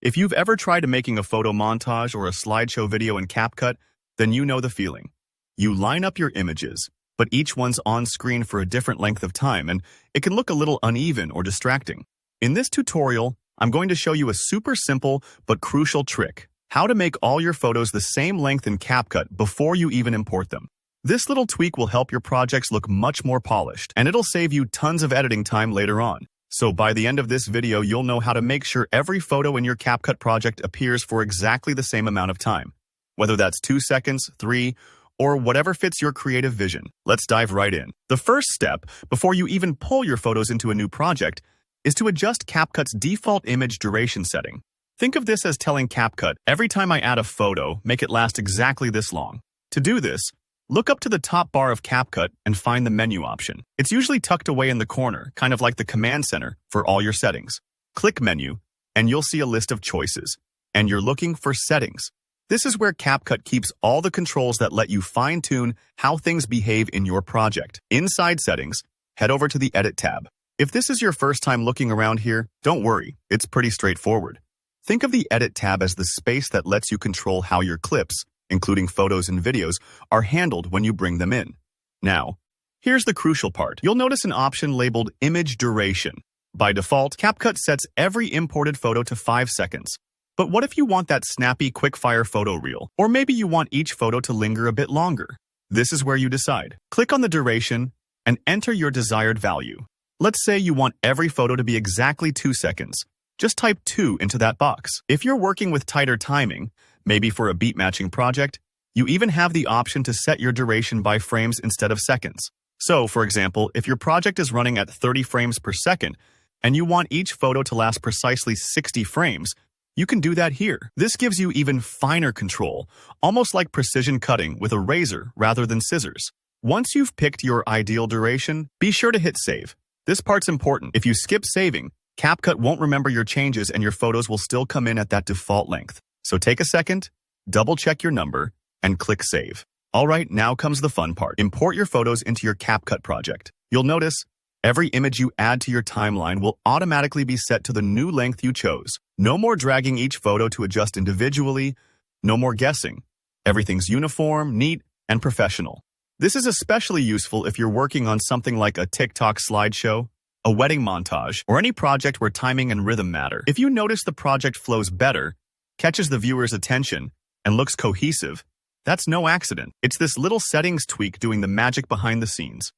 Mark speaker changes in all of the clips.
Speaker 1: If you've ever tried making a photo montage or a slideshow video in CapCut, then you know the feeling. You line up your images, but each one's on screen for a different length of time, and it can look a little uneven or distracting. In this tutorial, I'm going to show you a super simple but crucial trick: how to make all your photos the same length in CapCut before you even import them. This little tweak will help your projects look much more polished, and it'll save you tons of editing time later on. So by the end of this video, you'll know how to make sure every photo in your CapCut project appears for exactly the same amount of time, whether that's 2 seconds, 3, or whatever fits your creative vision. Let's dive right in. The first step, before you even pull your photos into a new project, is to adjust CapCut's default image duration setting. Think of this as telling CapCut, every time I add a photo, make it last exactly this long. To do this, look up to the top bar of CapCut and find the menu option. It's usually tucked away in the corner, kind of like the command center for all your settings. Click Menu, and you'll see a list of choices, and you're looking for Settings. This is where CapCut keeps all the controls that let you fine-tune how things behave in your project. Inside Settings, head over to the Edit tab. If this is your first time looking around here, don't worry, it's pretty straightforward. Think of the Edit tab as the space that lets you control how your clips, including photos and videos, are handled when you bring them in. Now, here's the crucial part. You'll notice an option labeled Image Duration. By default, CapCut sets every imported photo to 5 seconds. But what if you want that snappy, quick-fire photo reel? Or maybe you want each photo to linger a bit longer. This is where you decide. Click on the duration and enter your desired value. Let's say you want every photo to be exactly 2 seconds. Just type 2 into that box. If you're working with tighter timing, maybe for a beat-matching project, you even have the option to set your duration by frames instead of seconds. So, for example, if your project is running at 30 frames per second, and you want each photo to last precisely 60 frames, you can do that here. This gives you even finer control, almost like precision cutting with a razor rather than scissors. Once you've picked your ideal duration, be sure to hit Save. This part's important. If you skip saving, CapCut won't remember your changes and your photos will still come in at that default length. So take a second, double-check your number, and click Save. Alright, now comes the fun part. Import your photos into your CapCut project. You'll notice every image you add to your timeline will automatically be set to the new length you chose. No more dragging each photo to adjust individually, no more guessing. Everything's uniform, neat, and professional. This is especially useful if you're working on something like a TikTok slideshow, a wedding montage, or any project where timing and rhythm matter. If you notice the project flows better, catches the viewer's attention, and looks cohesive, that's no accident. It's this little settings tweak doing the magic behind the scenes.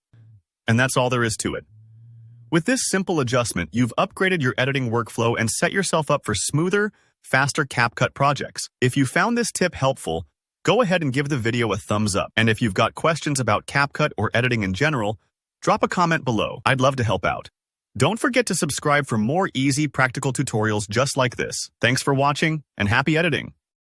Speaker 1: And that's all there is to it. With this simple adjustment, you've upgraded your editing workflow and set yourself up for smoother, faster CapCut projects. If you found this tip helpful, go ahead and give the video a thumbs up. And if you've got questions about CapCut or editing in general, drop a comment below. I'd love to help out. Don't forget to subscribe for more easy, practical tutorials just like this. Thanks for watching, and happy editing!